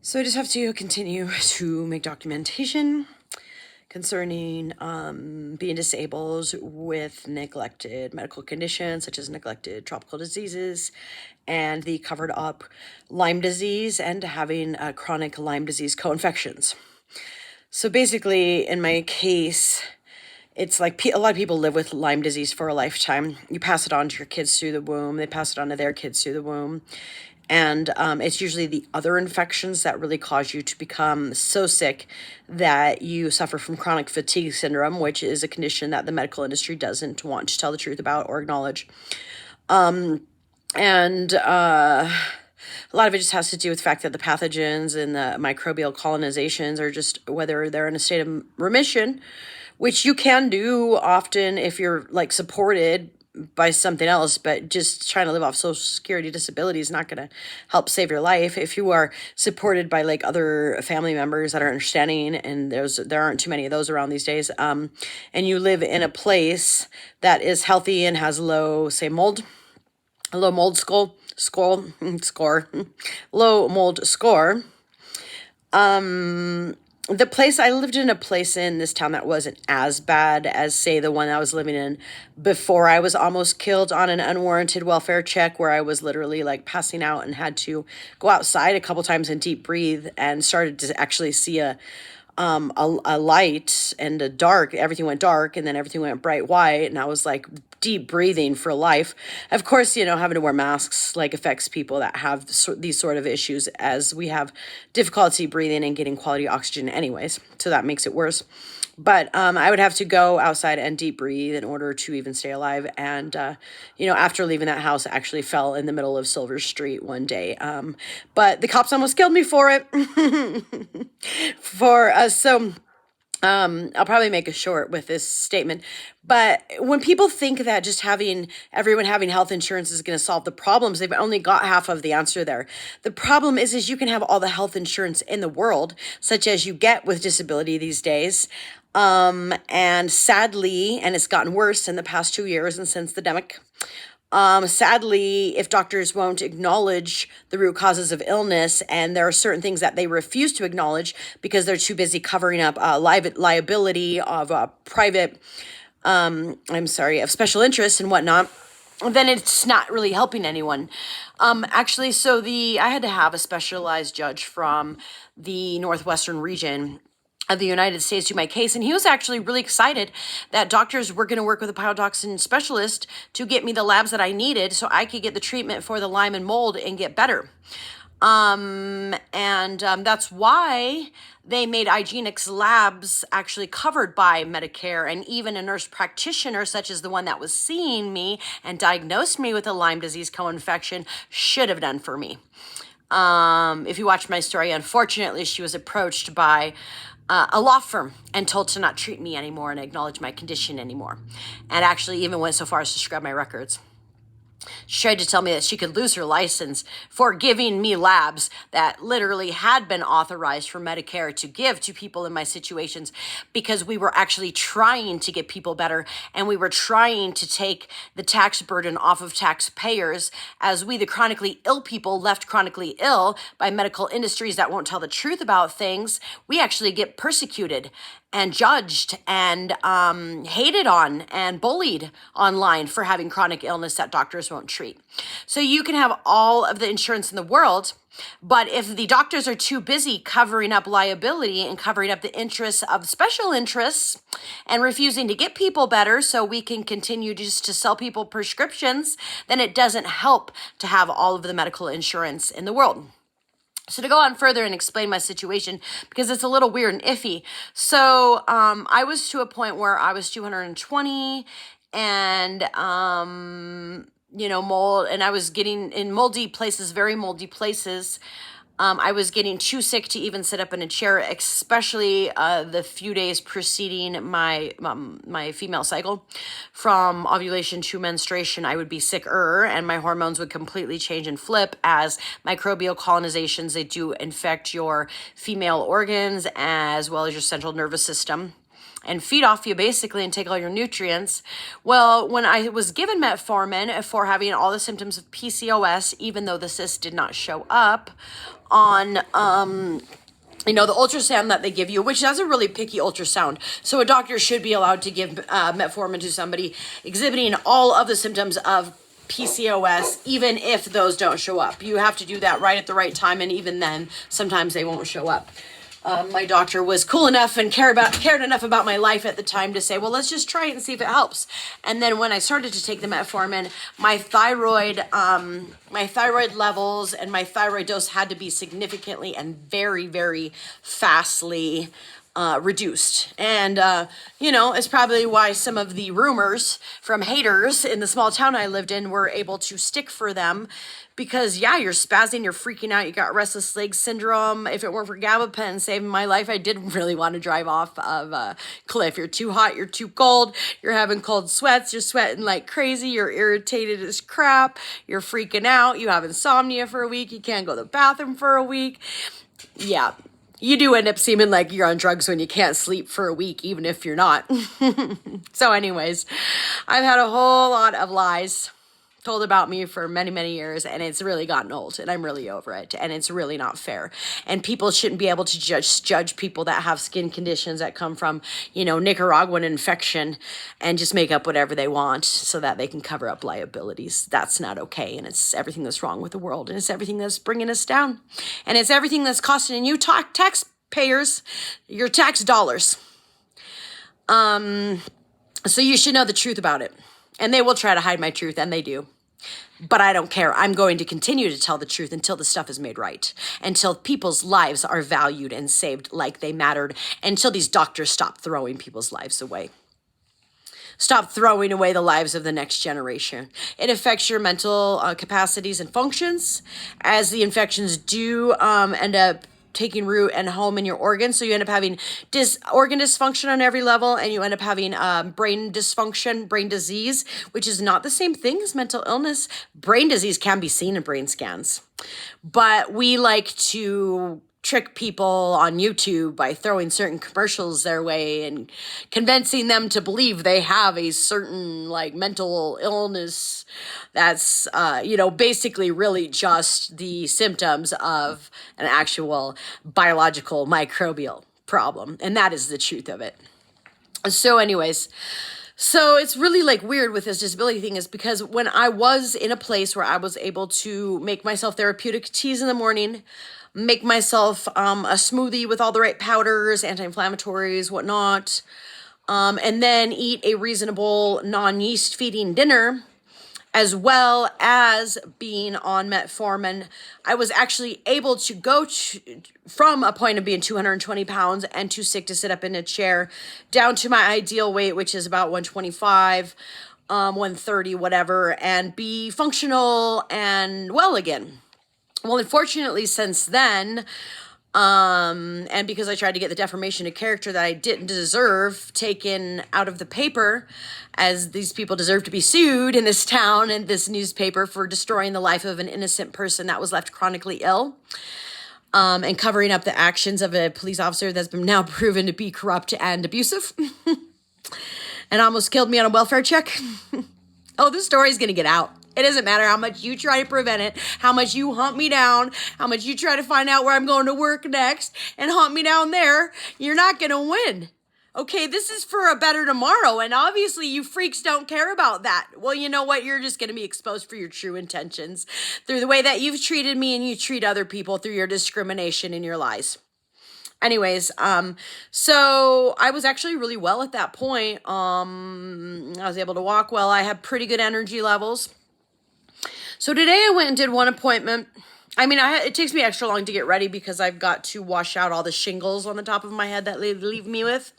So I just have to continue to make documentation concerning being disabled with neglected medical conditions such as neglected tropical diseases and the covered up Lyme disease and having chronic Lyme disease co-infections. So basically, in my case, it's like a lot of people live with Lyme disease for a lifetime. You pass it on to your kids through the womb. They pass it on to their kids through the womb. And it's usually the other infections that really cause you to become so sick that you suffer from chronic fatigue syndrome, which is a condition that the medical industry doesn't want to tell the truth about or acknowledge. And a lot of it just has to do with the fact that the pathogens and the microbial colonizations are just whether they're in a state of remission, which you can do often if you're like supported by something else, but just trying to live off Social Security disability is not going to help save your life. If you are supported by like other family members that are understanding, and there aren't too many of those around these days, and you live in a place that is healthy and has low, say, low mold score, low mold score. The place I lived in, a place in this town that wasn't as bad as, say, the one I was living in before I was almost killed on an unwarranted welfare check, where I was literally like passing out and had to go outside a couple times and deep breathe, and started to actually see a light and a dark. Everything went dark and then everything went bright white, and I was like deep breathing for life. Of course, having to wear masks like affects people that have these sort of issues, as we have difficulty breathing and getting quality oxygen anyways, so that makes it worse. But I would have to go outside and deep breathe in order to even stay alive. And, after leaving that house, I actually fell in the middle of Silver Street one day. But the cops almost killed me for it. I'll probably make a short with this statement. But when people think that just everyone having health insurance is going to solve the problems, they've only got half of the answer there. The problem is you can have all the health insurance in the world, such as you get with disability these days. And sadly, and it's gotten worse in the past 2 years and since the demic. Sadly, if doctors won't acknowledge the root causes of illness, and there are certain things that they refuse to acknowledge because they're too busy covering up liability of of special interests and whatnot, then it's not really helping anyone. Actually, I had to have a specialized judge from the Northwestern region of the United States do my case, and he was actually really excited that doctors were going to work with a pyrotoxin specialist to get me the labs that I needed so I could get the treatment for the Lyme and mold and get better. That's why they made IGeneX labs actually covered by Medicare, and even a nurse practitioner such as the one that was seeing me and diagnosed me with a Lyme disease co-infection should have done for me. If you watch my story, unfortunately, she was approached by a law firm and told to not treat me anymore and acknowledge my condition anymore. And actually even went so far as to scrub my records. She tried to tell me that she could lose her license for giving me labs that literally had been authorized for Medicare to give to people in my situations, because we were actually trying to get people better, and we were trying to take the tax burden off of taxpayers, as we, the chronically ill people left chronically ill by medical industries that won't tell the truth about things, we actually get persecuted and judged and hated on and bullied online for having chronic illness that doctors won't treat. So you can have all of the insurance in the world, but if the doctors are too busy covering up liability and covering up the interests of special interests and refusing to get people better so we can continue just to sell people prescriptions, then it doesn't help to have all of the medical insurance in the world. So to go on further and explain my situation, because it's a little weird and iffy. So I was to a point where I was 220 and, mold, and I was getting in moldy places, very moldy places. I was getting too sick to even sit up in a chair, especially the few days preceding my female cycle. From ovulation to menstruation, I would be sicker, and my hormones would completely change and flip, as microbial colonizations, they do infect your female organs as well as your central nervous system. and feed off you basically and take all your nutrients. Well, when I was given metformin for having all the symptoms of PCOS, even though the cyst did not show up on the ultrasound that they give you, which is a really picky ultrasound. So a doctor should be allowed to give metformin to somebody exhibiting all of the symptoms of PCOS, even if those don't show up. You have to do that right at the right time, and even then, sometimes they won't show up. My doctor was cool enough and cared enough about my life at the time to say, well, let's just try it and see if it helps. And then when I started to take the metformin, my thyroid levels and my thyroid dose had to be significantly and very, very fastly reduced. And, it's probably why some of the rumors from haters in the small town I lived in were able to stick for them. Because, you're spazzing, you're freaking out, you got restless leg syndrome. If it weren't for gabapentin saving my life, I did really want to drive off of a cliff. You're too hot, you're too cold, you're having cold sweats, you're sweating like crazy, you're irritated as crap, you're freaking out, you have insomnia for a week, you can't go to the bathroom for a week. Yeah. You do end up seeming like you're on drugs when you can't sleep for a week, even if you're not. So anyways, I've had a whole lot of lies told about me for many, many years, and it's really gotten old, and I'm really over it, and it's really not fair. And people shouldn't be able to judge people that have skin conditions that come from, Nicaraguan infection and just make up whatever they want so that they can cover up liabilities. That's not okay, and it's everything that's wrong with the world, and it's everything that's bringing us down, and it's everything that's costing you taxpayers your tax dollars. So you should know the truth about it. And they will try to hide my truth, and they do. But I don't care. I'm going to continue to tell the truth until the stuff is made right, until people's lives are valued and saved like they mattered, until these doctors stop throwing people's lives away. Stop throwing away the lives of the next generation. It affects your mental capacities and functions, as the infections do end up taking root and home in your organs. So you end up having organ dysfunction on every level, and you end up having brain dysfunction, brain disease, which is not the same thing as mental illness. Brain disease can be seen in brain scans, but we like to trick people on YouTube by throwing certain commercials their way and convincing them to believe they have a certain mental illness that's, basically really just the symptoms of an actual biological microbial problem. And that is the truth of it. So anyways, so it's really weird with this disability thing, is because when I was in a place where I was able to make myself therapeutic teas in the morning, make myself a smoothie with all the right powders, anti-inflammatories, whatnot, and then eat a reasonable non-yeast feeding dinner, as well as being on metformin, I was actually able to go from a point of being 220 pounds and too sick to sit up in a chair down to my ideal weight, which is about 125, 130, whatever, and be functional and well again. Well, unfortunately, since then, and because I tried to get the defamation of character that I didn't deserve taken out of the paper, as these people deserve to be sued in this town and this newspaper for destroying the life of an innocent person that was left chronically ill, and covering up the actions of a police officer that's been now proven to be corrupt and abusive, and almost killed me on a welfare check. Oh, this story's going to get out. It doesn't matter how much you try to prevent it, how much you hunt me down, how much you try to find out where I'm going to work next and hunt me down there. You're not going to win. Okay, this is for a better tomorrow, and obviously you freaks don't care about that. Well, you know what? You're just going to be exposed for your true intentions through the way that you've treated me and you treat other people, through your discrimination and your lies. Anyways, so I was actually really well at that point. I was able to walk well. I had pretty good energy levels. So today I went and did one appointment. I mean, it takes me extra long to get ready because I've got to wash out all the shingles on the top of my head that they leave me with.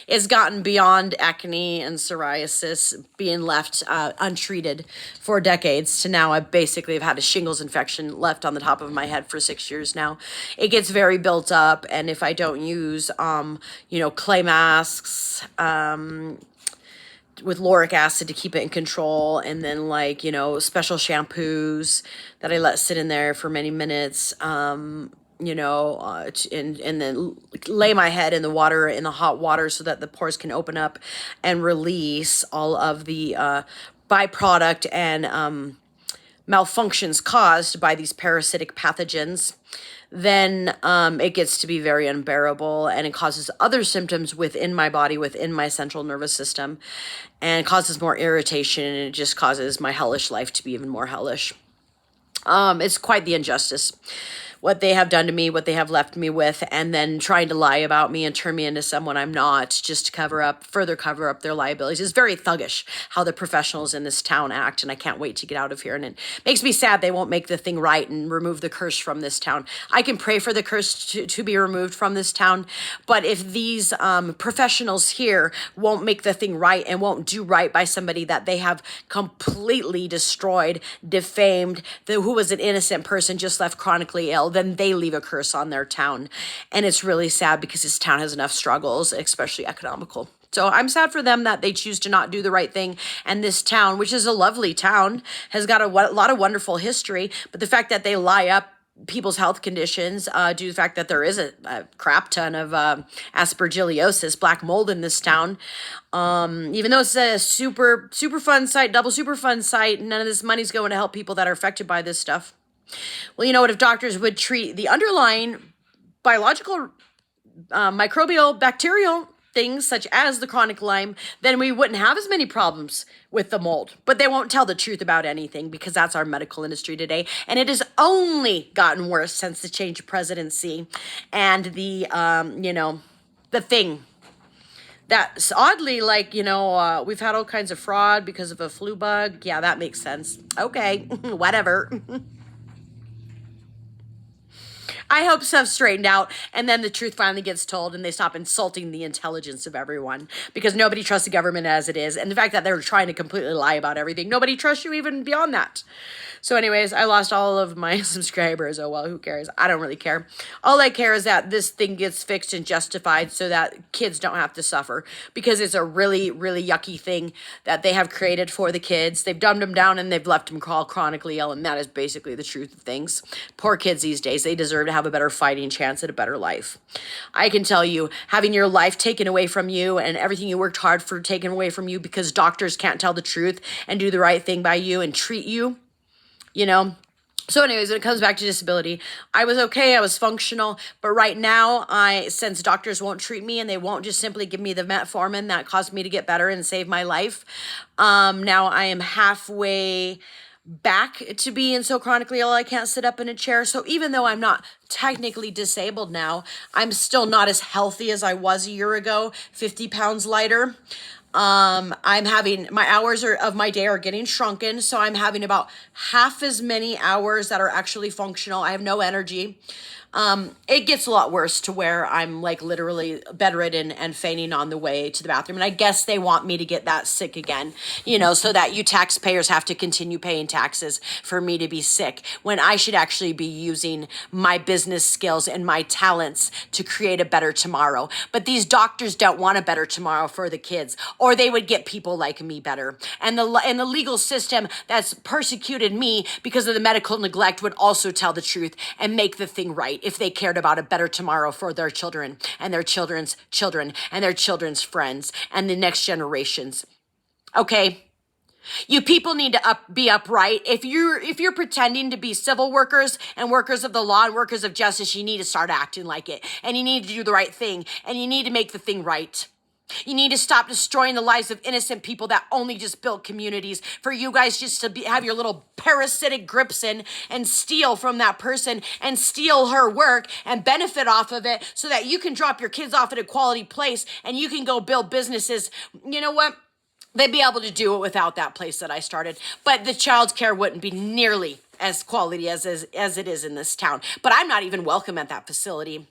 It's gotten beyond acne and psoriasis being left untreated for decades to now I basically have had a shingles infection left on the top of my head for 6 years now. It gets very built up, and if I don't use, clay masks, with lauric acid to keep it in control, and then special shampoos that I let sit in there for many minutes, and then lay my head in the water, in the hot water, so that the pores can open up and release all of the byproduct and malfunctions caused by these parasitic pathogens, then it gets to be very unbearable, and it causes other symptoms within my body, within my central nervous system, and causes more irritation, and it just causes my hellish life to be even more hellish. It's quite the injustice what they have done to me, what they have left me with, and then trying to lie about me and turn me into someone I'm not, just to further cover up their liabilities. It's very thuggish how the professionals in this town act, and I can't wait to get out of here. And it makes me sad they won't make the thing right and remove the curse from this town. I can pray for the curse to be removed from this town, but if these professionals here won't make the thing right and won't do right by somebody that they have completely destroyed, defamed, who was an innocent person just left chronically ill, then they leave a curse on their town. And it's really sad because this town has enough struggles, especially economical. So I'm sad for them that they choose to not do the right thing. And this town, which is a lovely town, has got a lot of wonderful history. But the fact that they lie up people's health conditions due to the fact that there is a crap ton of aspergillosis, black mold in this town. Even though it's a super fun site, double super fun site, none of this money's going to help people that are affected by this stuff. Well, you know what? If doctors would treat the underlying biological, microbial, bacterial things such as the chronic Lyme, then we wouldn't have as many problems with the mold. But they won't tell the truth about anything because that's our medical industry today. And it has only gotten worse since the change of presidency and the thing. That's oddly, we've had all kinds of fraud because of a flu bug. Yeah, that makes sense. Okay, whatever. I hope stuff's straightened out, and then the truth finally gets told, and they stop insulting the intelligence of everyone, because nobody trusts the government as it is, and the fact that they're trying to completely lie about everything, nobody trusts you even beyond that. So anyways, I lost all of my subscribers. Oh, well, who cares? I don't really care. All I care is that this thing gets fixed and justified so that kids don't have to suffer, because it's a really, really yucky thing that they have created for the kids. They've dumbed them down and they've left them chronically ill, and that is basically the truth of things. Poor kids these days, they deserve to have a better fighting chance at a better life. I can tell you, having your life taken away from you and everything you worked hard for taken away from you because doctors can't tell the truth and do the right thing by you and treat you, So anyways, when it comes back to disability, I was okay, I was functional, but right now, since doctors won't treat me and they won't just simply give me the metformin that caused me to get better and save my life, now I am halfway back to being so chronically ill I can't sit up in a chair. So even though I'm not technically disabled now, I'm still not as healthy as I was a year ago, 50 pounds lighter. I'm having, my hours of my day are getting shrunken. So I'm having about half as many hours that are actually functional. I have no energy. It gets a lot worse to where I'm literally bedridden and fainting on the way to the bathroom. And I guess they want me to get that sick again, so that you taxpayers have to continue paying taxes for me to be sick, when I should actually be using my business skills and my talents to create a better tomorrow. But these doctors don't want a better tomorrow for the kids, or they would get people like me better. And the legal system that's persecuted me because of the medical neglect would also tell the truth and make the thing right if they cared about a better tomorrow for their children and their children's children and their children's friends and the next generations. Okay? You people need to be upright. If you're pretending to be civil workers and workers of the law and workers of justice, you need to start acting like it. And you need to do the right thing. And you need to make the thing right. You need to stop destroying the lives of innocent people that only just build communities for you guys just to have your little parasitic grips in and steal from that person and steal her work and benefit off of it so that you can drop your kids off at a quality place and you can go build businesses. You know what? They'd be able to do it without that place that I started, but the child care wouldn't be nearly as quality as it is in this town. But I'm not even welcome at that facility.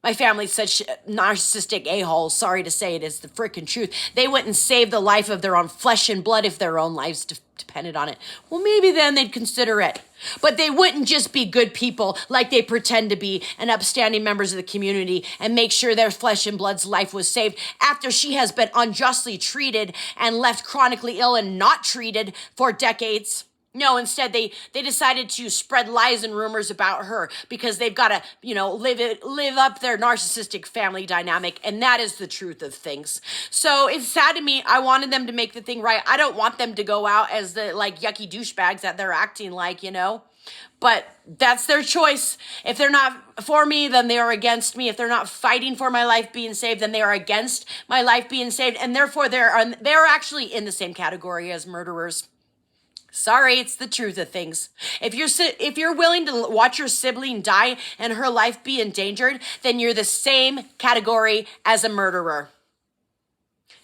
My family's such narcissistic a-holes. Sorry to say, it is the freaking truth. They wouldn't save the life of their own flesh and blood if their own lives depended on it. Well, maybe then they'd consider it. But they wouldn't just be good people like they pretend to be and upstanding members of the community and make sure their flesh and blood's life was saved after she has been unjustly treated and left chronically ill and not treated for decades. No, instead they decided to spread lies and rumors about her because they've got to, live up their narcissistic family dynamic, and that is the truth of things. So it's sad to me. I wanted them to make the thing right. I don't want them to go out as the like yucky douchebags that they're acting like. But that's their choice. If they're not for me, then they are against me. If they're not fighting for my life being saved, then they are against my life being saved, and therefore they're actually in the same category as murderers. Sorry, it's the truth of things. If you're willing to watch your sibling die and her life be endangered, then you're the same category as a murderer.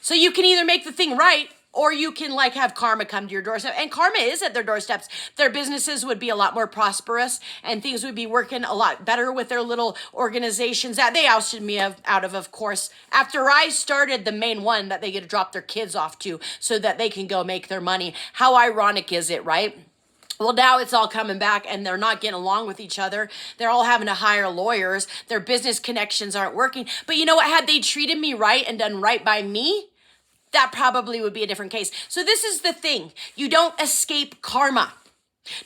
So you can either make the thing right, or you can like have karma come to your doorstep. And karma is at their doorsteps. Their businesses would be a lot more prosperous and things would be working a lot better with their little organizations that they ousted me out of course, after I started the main one that they get to drop their kids off to so that they can go make their money. How ironic is it, right? Well, now it's all coming back and they're not getting along with each other. They're all having to hire lawyers. Their business connections aren't working. But you know what? Had they treated me right and done right by me, that probably would be a different case. So this is the thing. You don't escape karma.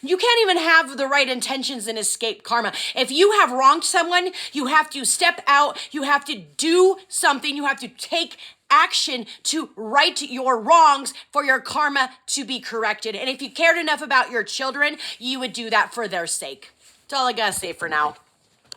You can't even have the right intentions and escape karma. If you have wronged someone, you have to step out. You have to do something. You have to take action to right your wrongs for your karma to be corrected. And if you cared enough about your children, you would do that for their sake. That's all I gotta say for now.